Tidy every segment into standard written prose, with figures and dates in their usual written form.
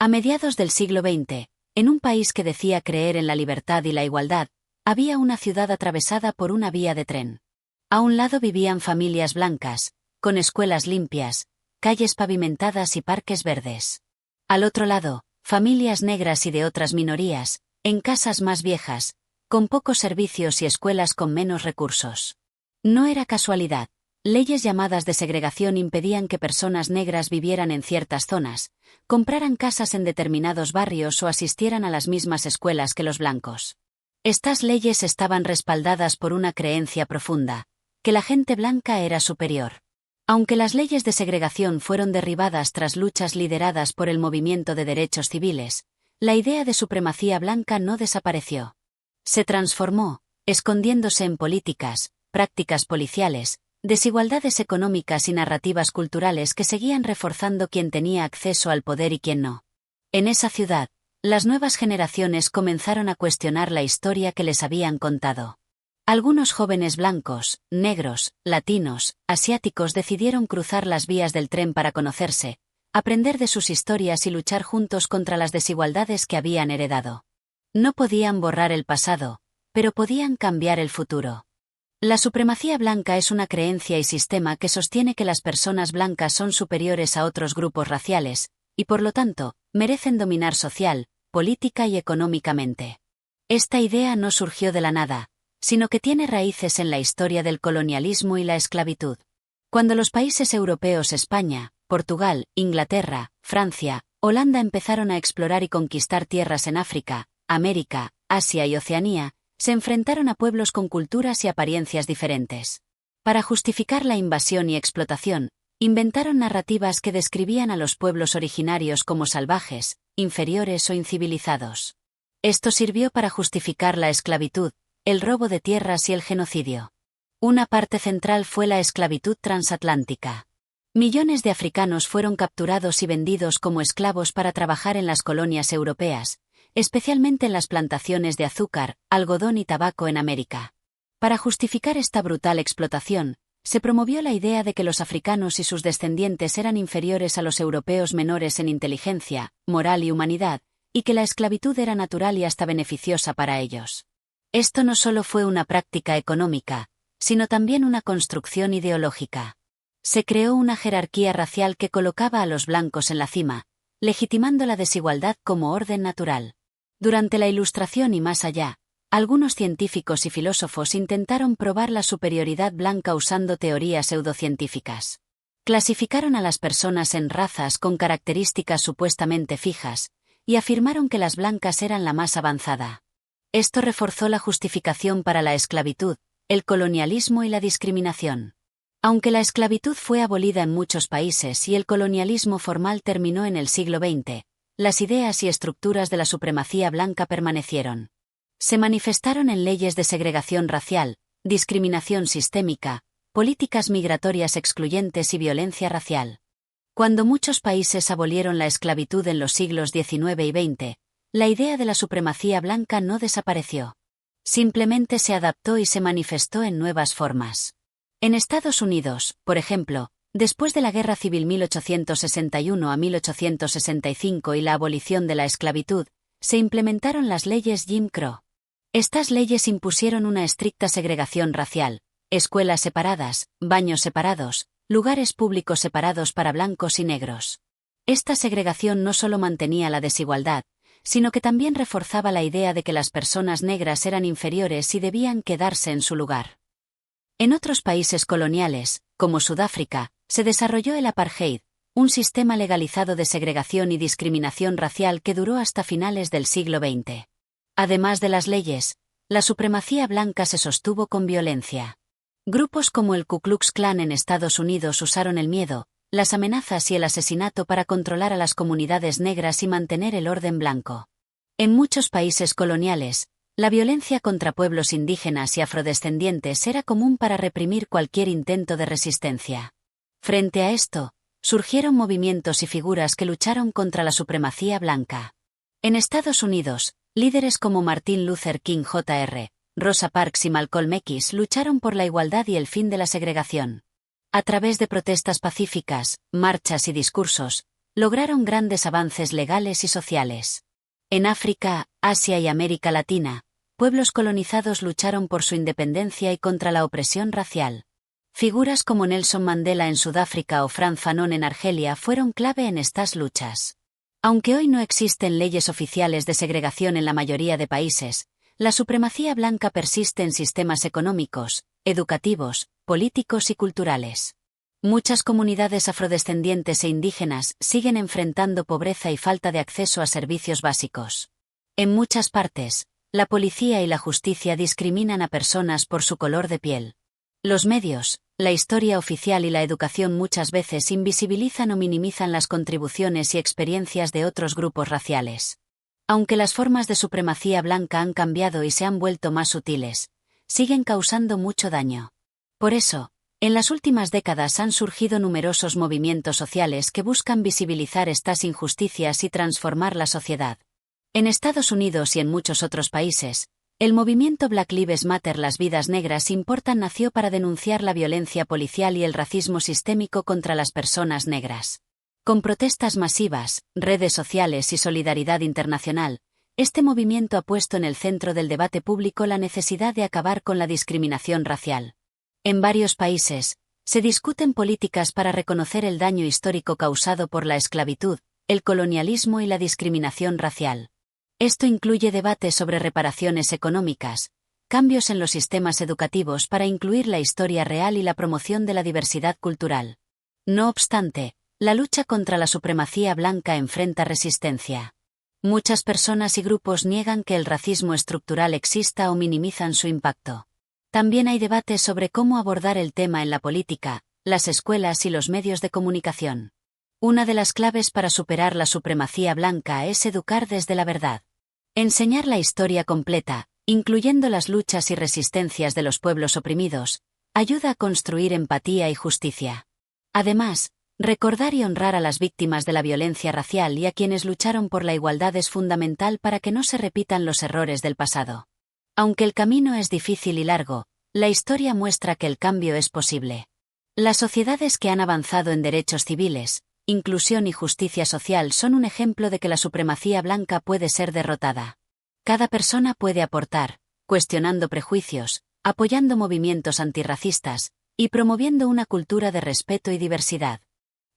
A mediados del siglo XX, en un país que decía creer en la libertad y la igualdad, había una ciudad atravesada por una vía de tren. A un lado vivían familias blancas, con escuelas limpias, calles pavimentadas y parques verdes. Al otro lado, familias negras y de otras minorías, en casas más viejas, con pocos servicios y escuelas con menos recursos. No era casualidad. Leyes llamadas de segregación impedían que personas negras vivieran en ciertas zonas, compraran casas en determinados barrios o asistieran a las mismas escuelas que los blancos. Estas leyes estaban respaldadas por una creencia profunda, que la gente blanca era superior. Aunque las leyes de segregación fueron derribadas tras luchas lideradas por el movimiento de derechos civiles, la idea de supremacía blanca no desapareció. Se transformó, escondiéndose en políticas, prácticas policiales, desigualdades económicas y narrativas culturales que seguían reforzando quién tenía acceso al poder y quién no. En esa ciudad, las nuevas generaciones comenzaron a cuestionar la historia que les habían contado. Algunos jóvenes blancos, negros, latinos, asiáticos decidieron cruzar las vías del tren para conocerse, aprender de sus historias y luchar juntos contra las desigualdades que habían heredado. No podían borrar el pasado, pero podían cambiar el futuro. La supremacía blanca es una creencia y sistema que sostiene que las personas blancas son superiores a otros grupos raciales, y por lo tanto, merecen dominar social, política y económicamente. Esta idea no surgió de la nada, sino que tiene raíces en la historia del colonialismo y la esclavitud. Cuando los países europeos España, Portugal, Inglaterra, Francia, Holanda empezaron a explorar y conquistar tierras en África, América, Asia y Oceanía, se enfrentaron a pueblos con culturas y apariencias diferentes. Para justificar la invasión y explotación, inventaron narrativas que describían a los pueblos originarios como salvajes, inferiores o incivilizados. Esto sirvió para justificar la esclavitud, el robo de tierras y el genocidio. Una parte central fue la esclavitud transatlántica. Millones de africanos fueron capturados y vendidos como esclavos para trabajar en las colonias europeas, especialmente en las plantaciones de azúcar, algodón y tabaco en América. Para justificar esta brutal explotación, se promovió la idea de que los africanos y sus descendientes eran inferiores a los europeos menores en inteligencia, moral y humanidad, y que la esclavitud era natural y hasta beneficiosa para ellos. Esto no solo fue una práctica económica, sino también una construcción ideológica. Se creó una jerarquía racial que colocaba a los blancos en la cima, legitimando la desigualdad como orden natural. Durante la Ilustración y más allá, algunos científicos y filósofos intentaron probar la superioridad blanca usando teorías pseudocientíficas. Clasificaron a las personas en razas con características supuestamente fijas, y afirmaron que las blancas eran la más avanzada. Esto reforzó la justificación para la esclavitud, el colonialismo y la discriminación. Aunque la esclavitud fue abolida en muchos países y el colonialismo formal terminó en el siglo XX, las ideas y estructuras de la supremacía blanca permanecieron. Se manifestaron en leyes de segregación racial, discriminación sistémica, políticas migratorias excluyentes y violencia racial. Cuando muchos países abolieron la esclavitud en los siglos XIX y XX, la idea de la supremacía blanca no desapareció. Simplemente se adaptó y se manifestó en nuevas formas. En Estados Unidos, por ejemplo, después de la Guerra Civil 1861 a 1865 y la abolición de la esclavitud, se implementaron las leyes Jim Crow. Estas leyes impusieron una estricta segregación racial, escuelas separadas, baños separados, lugares públicos separados para blancos y negros. Esta segregación no solo mantenía la desigualdad, sino que también reforzaba la idea de que las personas negras eran inferiores y debían quedarse en su lugar. En otros países coloniales, como Sudáfrica, se desarrolló el apartheid, un sistema legalizado de segregación y discriminación racial que duró hasta finales del siglo XX. Además de las leyes, la supremacía blanca se sostuvo con violencia. Grupos como el Ku Klux Klan en Estados Unidos usaron el miedo, las amenazas y el asesinato para controlar a las comunidades negras y mantener el orden blanco. En muchos países coloniales, la violencia contra pueblos indígenas y afrodescendientes era común para reprimir cualquier intento de resistencia. Frente a esto, surgieron movimientos y figuras que lucharon contra la supremacía blanca. En Estados Unidos, líderes como Martin Luther King Jr., Rosa Parks y Malcolm X lucharon por la igualdad y el fin de la segregación. A través de protestas pacíficas, marchas y discursos, lograron grandes avances legales y sociales. En África, Asia y América Latina, pueblos colonizados lucharon por su independencia y contra la opresión racial. Figuras como Nelson Mandela en Sudáfrica o Frantz Fanon en Argelia fueron clave en estas luchas. Aunque hoy no existen leyes oficiales de segregación en la mayoría de países, la supremacía blanca persiste en sistemas económicos, educativos, políticos y culturales. Muchas comunidades afrodescendientes e indígenas siguen enfrentando pobreza y falta de acceso a servicios básicos. En muchas partes, la policía y la justicia discriminan a personas por su color de piel. Los medios, la historia oficial y la educación muchas veces invisibilizan o minimizan las contribuciones y experiencias de otros grupos raciales. Aunque las formas de supremacía blanca han cambiado y se han vuelto más sutiles, siguen causando mucho daño. Por eso, en las últimas décadas han surgido numerosos movimientos sociales que buscan visibilizar estas injusticias y transformar la sociedad. En Estados Unidos y en muchos otros países, el movimiento Black Lives Matter Las vidas negras importan nació para denunciar la violencia policial y el racismo sistémico contra las personas negras. Con protestas masivas, redes sociales y solidaridad internacional, este movimiento ha puesto en el centro del debate público la necesidad de acabar con la discriminación racial. En varios países, se discuten políticas para reconocer el daño histórico causado por la esclavitud, el colonialismo y la discriminación racial. Esto incluye debates sobre reparaciones económicas, cambios en los sistemas educativos para incluir la historia real y la promoción de la diversidad cultural. No obstante, la lucha contra la supremacía blanca enfrenta resistencia. Muchas personas y grupos niegan que el racismo estructural exista o minimizan su impacto. También hay debates sobre cómo abordar el tema en la política, las escuelas y los medios de comunicación. Una de las claves para superar la supremacía blanca es educar desde la verdad. Enseñar la historia completa, incluyendo las luchas y resistencias de los pueblos oprimidos, ayuda a construir empatía y justicia. Además, recordar y honrar a las víctimas de la violencia racial y a quienes lucharon por la igualdad es fundamental para que no se repitan los errores del pasado. Aunque el camino es difícil y largo, la historia muestra que el cambio es posible. Las sociedades que han avanzado en derechos civiles, inclusión y justicia social son un ejemplo de que la supremacía blanca puede ser derrotada. Cada persona puede aportar, cuestionando prejuicios, apoyando movimientos antirracistas, y promoviendo una cultura de respeto y diversidad.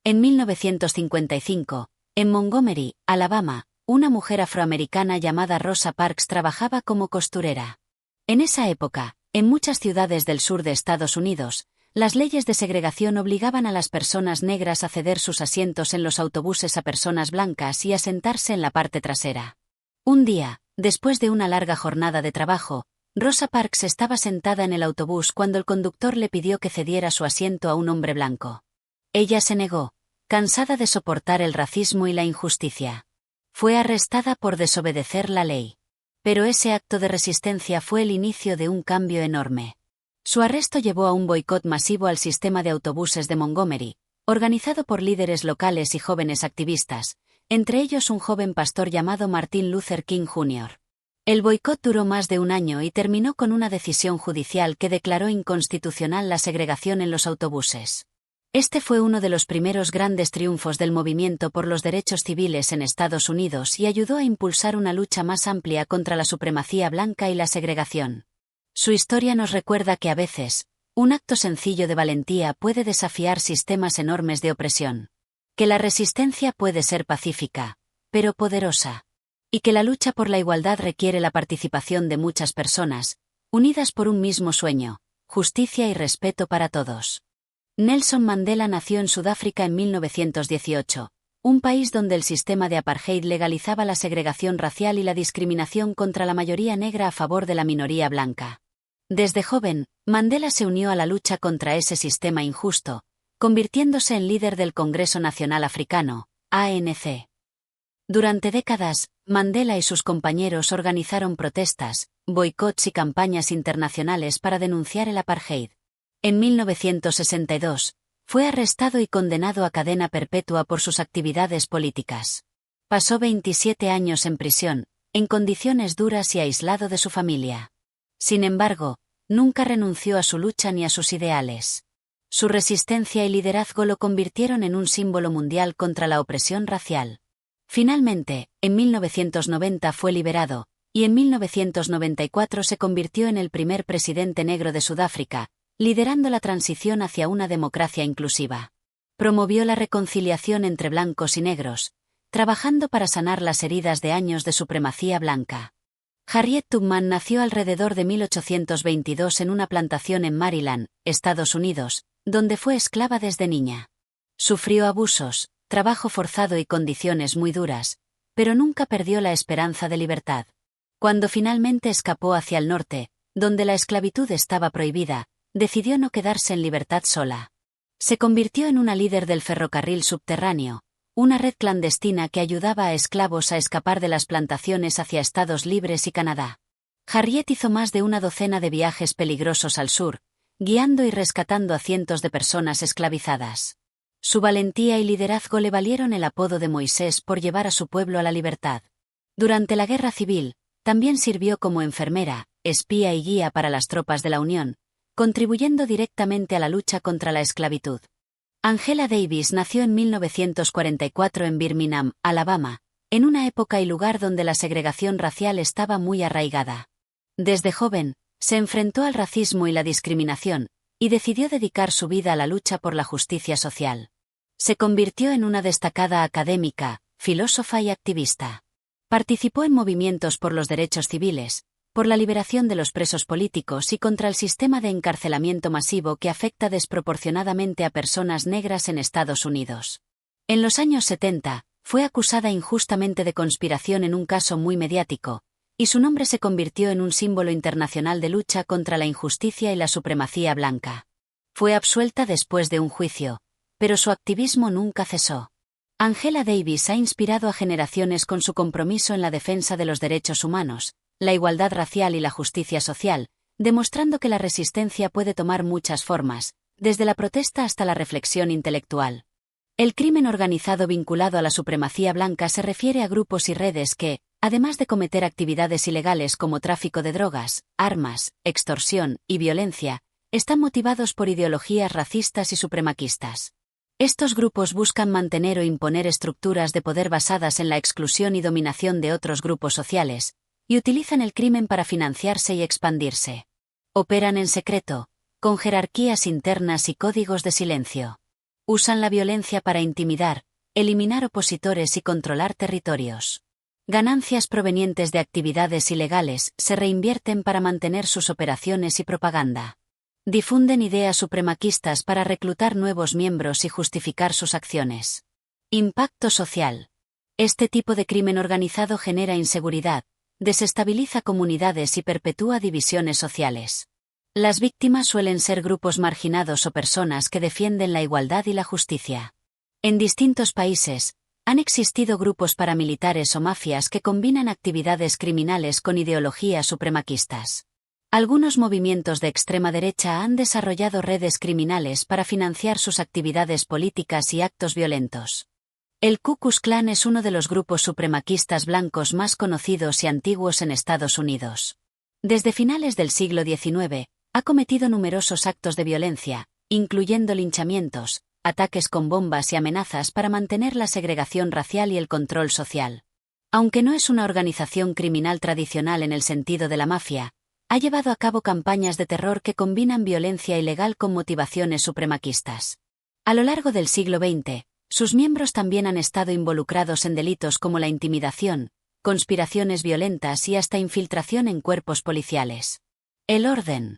En 1955, en Montgomery, Alabama, una mujer afroamericana llamada Rosa Parks trabajaba como costurera. En esa época, en muchas ciudades del sur de Estados Unidos, las leyes de segregación obligaban a las personas negras a ceder sus asientos en los autobuses a personas blancas y a sentarse en la parte trasera. Un día, después de una larga jornada de trabajo, Rosa Parks estaba sentada en el autobús cuando el conductor le pidió que cediera su asiento a un hombre blanco. Ella se negó, cansada de soportar el racismo y la injusticia. Fue arrestada por desobedecer la ley. Pero ese acto de resistencia fue el inicio de un cambio enorme. Su arresto llevó a un boicot masivo al sistema de autobuses de Montgomery, organizado por líderes locales y jóvenes activistas, entre ellos un joven pastor llamado Martin Luther King Jr. El boicot duró más de un año y terminó con una decisión judicial que declaró inconstitucional la segregación en los autobuses. Este fue uno de los primeros grandes triunfos del movimiento por los derechos civiles en Estados Unidos y ayudó a impulsar una lucha más amplia contra la supremacía blanca y la segregación. Su historia nos recuerda que a veces, un acto sencillo de valentía puede desafiar sistemas enormes de opresión. Que la resistencia puede ser pacífica, pero poderosa. Y que la lucha por la igualdad requiere la participación de muchas personas, unidas por un mismo sueño, justicia y respeto para todos. Nelson Mandela nació en Sudáfrica en 1918, un país donde el sistema de apartheid legalizaba la segregación racial y la discriminación contra la mayoría negra a favor de la minoría blanca. Desde joven, Mandela se unió a la lucha contra ese sistema injusto, convirtiéndose en líder del Congreso Nacional Africano, ANC. Durante décadas, Mandela y sus compañeros organizaron protestas, boicots y campañas internacionales para denunciar el apartheid. En 1962, fue arrestado y condenado a cadena perpetua por sus actividades políticas. Pasó 27 años en prisión, en condiciones duras y aislado de su familia. Sin embargo, nunca renunció a su lucha ni a sus ideales. Su resistencia y liderazgo lo convirtieron en un símbolo mundial contra la opresión racial. Finalmente, en 1990 fue liberado, y en 1994 se convirtió en el primer presidente negro de Sudáfrica, liderando la transición hacia una democracia inclusiva. Promovió la reconciliación entre blancos y negros, trabajando para sanar las heridas de años de supremacía blanca. Harriet Tubman nació alrededor de 1822 en una plantación en Maryland, Estados Unidos, donde fue esclava desde niña. Sufrió abusos, trabajo forzado y condiciones muy duras, pero nunca perdió la esperanza de libertad. Cuando finalmente escapó hacia el norte, donde la esclavitud estaba prohibida, decidió no quedarse en libertad sola. Se convirtió en una líder del ferrocarril subterráneo, una red clandestina que ayudaba a esclavos a escapar de las plantaciones hacia Estados Libres y Canadá. Harriet hizo más de una docena de viajes peligrosos al sur, guiando y rescatando a cientos de personas esclavizadas. Su valentía y liderazgo le valieron el apodo de Moisés por llevar a su pueblo a la libertad. Durante la Guerra Civil, también sirvió como enfermera, espía y guía para las tropas de la Unión, contribuyendo directamente a la lucha contra la esclavitud. Angela Davis nació en 1944 en Birmingham, Alabama, en una época y lugar donde la segregación racial estaba muy arraigada. Desde joven, se enfrentó al racismo y la discriminación, y decidió dedicar su vida a la lucha por la justicia social. Se convirtió en una destacada académica, filósofa y activista. Participó en movimientos por los derechos civiles, por la liberación de los presos políticos y contra el sistema de encarcelamiento masivo que afecta desproporcionadamente a personas negras en Estados Unidos. En los años 70, fue acusada injustamente de conspiración en un caso muy mediático, y su nombre se convirtió en un símbolo internacional de lucha contra la injusticia y la supremacía blanca. Fue absuelta después de un juicio, pero su activismo nunca cesó. Angela Davis ha inspirado a generaciones con su compromiso en la defensa de los derechos humanos, la igualdad racial y la justicia social, demostrando que la resistencia puede tomar muchas formas, desde la protesta hasta la reflexión intelectual. El crimen organizado vinculado a la supremacía blanca se refiere a grupos y redes que, además de cometer actividades ilegales como tráfico de drogas, armas, extorsión y violencia, están motivados por ideologías racistas y supremaquistas. Estos grupos buscan mantener o imponer estructuras de poder basadas en la exclusión y dominación de otros grupos sociales, y utilizan el crimen para financiarse y expandirse. Operan en secreto, con jerarquías internas y códigos de silencio. Usan la violencia para intimidar, eliminar opositores y controlar territorios. Ganancias provenientes de actividades ilegales se reinvierten para mantener sus operaciones y propaganda. Difunden ideas supremaquistas para reclutar nuevos miembros y justificar sus acciones. Impacto social. Este tipo de crimen organizado genera inseguridad, desestabiliza comunidades y perpetúa divisiones sociales. Las víctimas suelen ser grupos marginados o personas que defienden la igualdad y la justicia. En distintos países, han existido grupos paramilitares o mafias que combinan actividades criminales con ideologías supremaquistas. Algunos movimientos de extrema derecha han desarrollado redes criminales para financiar sus actividades políticas y actos violentos. El Ku Klux Klan es uno de los grupos supremaquistas blancos más conocidos y antiguos en Estados Unidos. Desde finales del siglo XIX, ha cometido numerosos actos de violencia, incluyendo linchamientos, ataques con bombas y amenazas para mantener la segregación racial y el control social. Aunque no es una organización criminal tradicional en el sentido de la mafia, ha llevado a cabo campañas de terror que combinan violencia ilegal con motivaciones supremaquistas. A lo largo del siglo XX, sus miembros también han estado involucrados en delitos como la intimidación, conspiraciones violentas y hasta infiltración en cuerpos policiales. El Orden.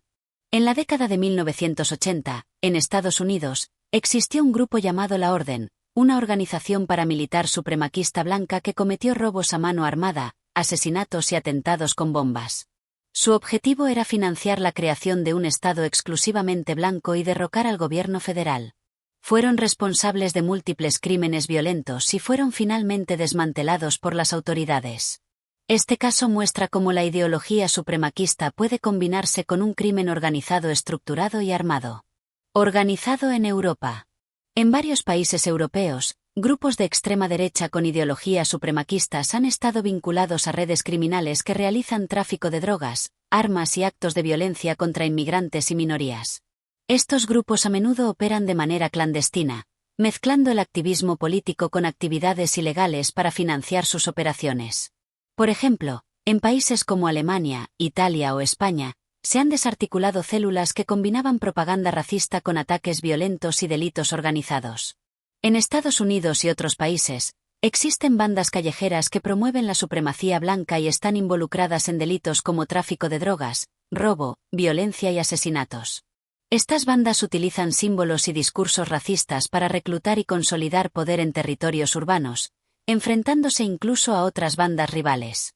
En la década de 1980, en Estados Unidos, existió un grupo llamado La Orden, una organización paramilitar supremaquista blanca que cometió robos a mano armada, asesinatos y atentados con bombas. Su objetivo era financiar la creación de un Estado exclusivamente blanco y derrocar al gobierno federal. Fueron responsables de múltiples crímenes violentos y fueron finalmente desmantelados por las autoridades. Este caso muestra cómo la ideología supremaquista puede combinarse con un crimen organizado estructurado y armado. Organizado en Europa. En varios países europeos, grupos de extrema derecha con ideologías supremaquistas han estado vinculados a redes criminales que realizan tráfico de drogas, armas y actos de violencia contra inmigrantes y minorías. Estos grupos a menudo operan de manera clandestina, mezclando el activismo político con actividades ilegales para financiar sus operaciones. Por ejemplo, en países como Alemania, Italia o España, se han desarticulado células que combinaban propaganda racista con ataques violentos y delitos organizados. En Estados Unidos y otros países, existen bandas callejeras que promueven la supremacía blanca y están involucradas en delitos como tráfico de drogas, robo, violencia y asesinatos. Estas bandas utilizan símbolos y discursos racistas para reclutar y consolidar poder en territorios urbanos, enfrentándose incluso a otras bandas rivales.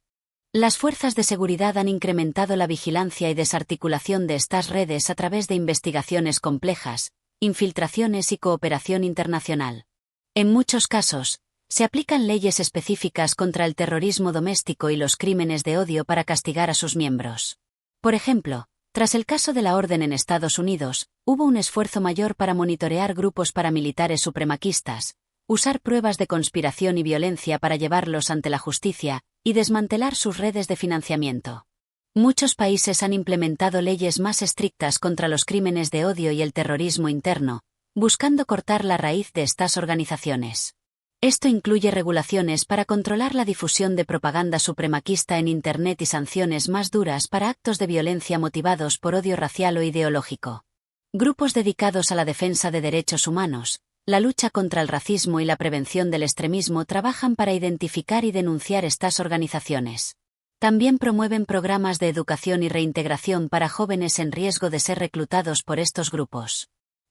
Las fuerzas de seguridad han incrementado la vigilancia y desarticulación de estas redes a través de investigaciones complejas, infiltraciones y cooperación internacional. En muchos casos, se aplican leyes específicas contra el terrorismo doméstico y los crímenes de odio para castigar a sus miembros. Por ejemplo, tras el caso de la Orden en Estados Unidos, hubo un esfuerzo mayor para monitorear grupos paramilitares supremacistas, usar pruebas de conspiración y violencia para llevarlos ante la justicia, y desmantelar sus redes de financiamiento. Muchos países han implementado leyes más estrictas contra los crímenes de odio y el terrorismo interno, buscando cortar la raíz de estas organizaciones. Esto incluye regulaciones para controlar la difusión de propaganda supremacista en Internet y sanciones más duras para actos de violencia motivados por odio racial o ideológico. Grupos dedicados a la defensa de derechos humanos, la lucha contra el racismo y la prevención del extremismo trabajan para identificar y denunciar estas organizaciones. También promueven programas de educación y reintegración para jóvenes en riesgo de ser reclutados por estos grupos.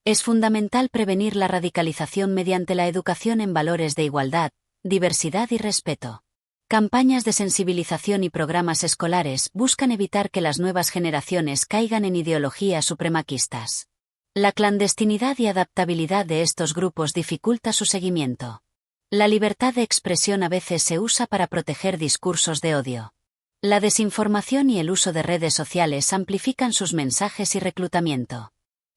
Es fundamental prevenir la radicalización mediante la educación en valores de igualdad, diversidad y respeto. Campañas de sensibilización y programas escolares buscan evitar que las nuevas generaciones caigan en ideologías supremacistas. La clandestinidad y adaptabilidad de estos grupos dificulta su seguimiento. La libertad de expresión a veces se usa para proteger discursos de odio. La desinformación y el uso de redes sociales amplifican sus mensajes y reclutamiento.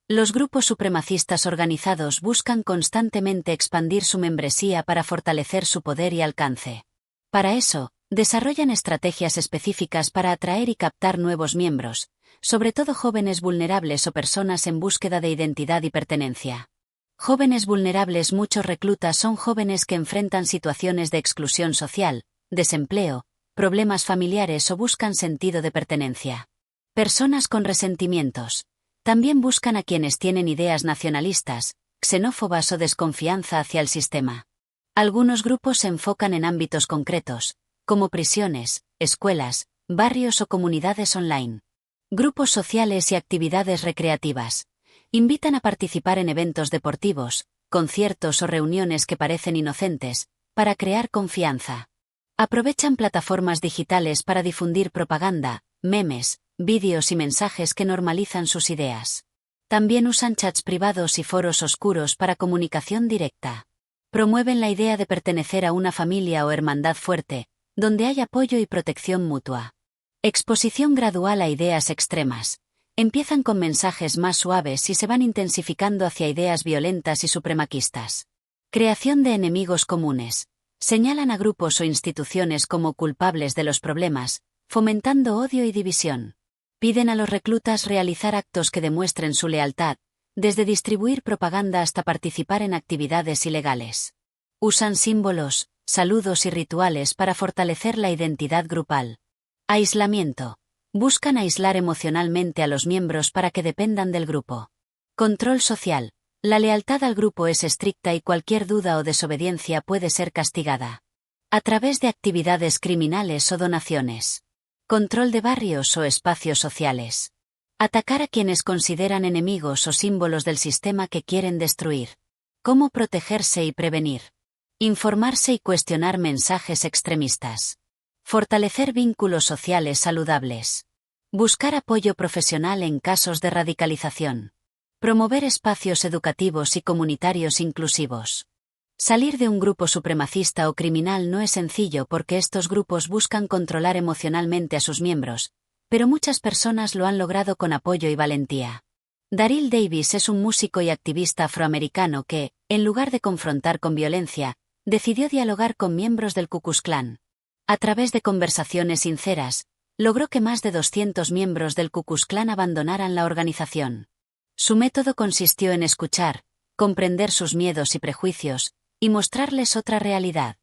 Los grupos supremacistas organizados buscan constantemente expandir su membresía para fortalecer su poder y alcance. Para eso, desarrollan estrategias específicas para atraer y captar nuevos miembros, sobre todo jóvenes vulnerables o personas en búsqueda de identidad y pertenencia. Jóvenes vulnerables. Muchos reclutas son jóvenes que enfrentan situaciones de exclusión social, desempleo, problemas familiares o buscan sentido de pertenencia. Personas con resentimientos. También buscan a quienes tienen ideas nacionalistas, xenófobas o desconfianza hacia el sistema. Algunos grupos se enfocan en ámbitos concretos, como prisiones, escuelas, barrios o comunidades online. Grupos sociales y actividades recreativas. Invitan a participar en eventos deportivos, conciertos o reuniones que parecen inocentes, para crear confianza. Aprovechan plataformas digitales para difundir propaganda, memes, vídeos y mensajes que normalizan sus ideas. También usan chats privados y foros oscuros para comunicación directa. Promueven la idea de pertenecer a una familia o hermandad fuerte, donde hay apoyo y protección mutua. Exposición gradual a ideas extremas. Empiezan con mensajes más suaves y se van intensificando hacia ideas violentas y supremacistas. Creación de enemigos comunes. Señalan a grupos o instituciones como culpables de los problemas, fomentando odio y división. Piden a los reclutas realizar actos que demuestren su lealtad, desde distribuir propaganda hasta participar en actividades ilegales. Usan símbolos, saludos y rituales para fortalecer la identidad grupal. Aislamiento. Buscan aislar emocionalmente a los miembros para que dependan del grupo. Control social. La lealtad al grupo es estricta y cualquier duda o desobediencia puede ser castigada. A través de actividades criminales o donaciones. Control de barrios o espacios sociales. Atacar a quienes consideran enemigos o símbolos del sistema que quieren destruir. Cómo protegerse y prevenir. Informarse y cuestionar mensajes extremistas. Fortalecer vínculos sociales saludables. Buscar apoyo profesional en casos de radicalización. Promover espacios educativos y comunitarios inclusivos. Salir de un grupo supremacista o criminal no es sencillo porque estos grupos buscan controlar emocionalmente a sus miembros, pero muchas personas lo han logrado con apoyo y valentía. Daryl Davis es un músico y activista afroamericano que, en lugar de confrontar con violencia, decidió dialogar con miembros del Ku Klux Klan. A través de conversaciones sinceras, logró que más de 200 miembros del Ku Klux Klan abandonaran la organización. Su método consistió en escuchar, comprender sus miedos y prejuicios, y mostrarles otra realidad.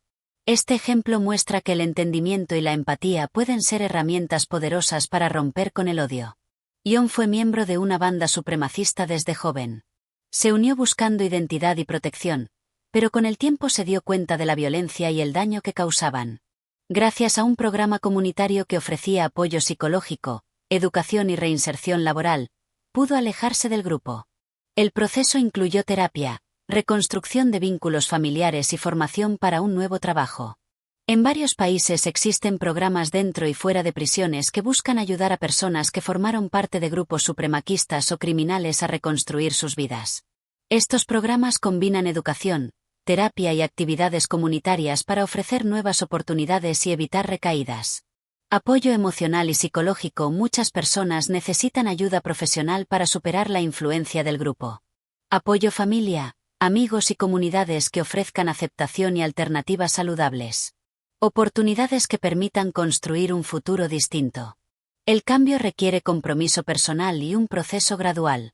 Este ejemplo muestra que el entendimiento y la empatía pueden ser herramientas poderosas para romper con el odio. Ion fue miembro de una banda supremacista desde joven. Se unió buscando identidad y protección, pero con el tiempo se dio cuenta de la violencia y el daño que causaban. Gracias a un programa comunitario que ofrecía apoyo psicológico, educación y reinserción laboral, pudo alejarse del grupo. El proceso incluyó terapia, reconstrucción de vínculos familiares y formación para un nuevo trabajo. En varios países existen programas dentro y fuera de prisiones que buscan ayudar a personas que formaron parte de grupos supremacistas o criminales a reconstruir sus vidas. Estos programas combinan educación, terapia y actividades comunitarias para ofrecer nuevas oportunidades y evitar recaídas. Apoyo emocional y psicológico. Muchas personas necesitan ayuda profesional para superar la influencia del grupo. Apoyo familia, amigos y comunidades que ofrezcan aceptación y alternativas saludables. Oportunidades que permitan construir un futuro distinto. El cambio requiere compromiso personal y un proceso gradual.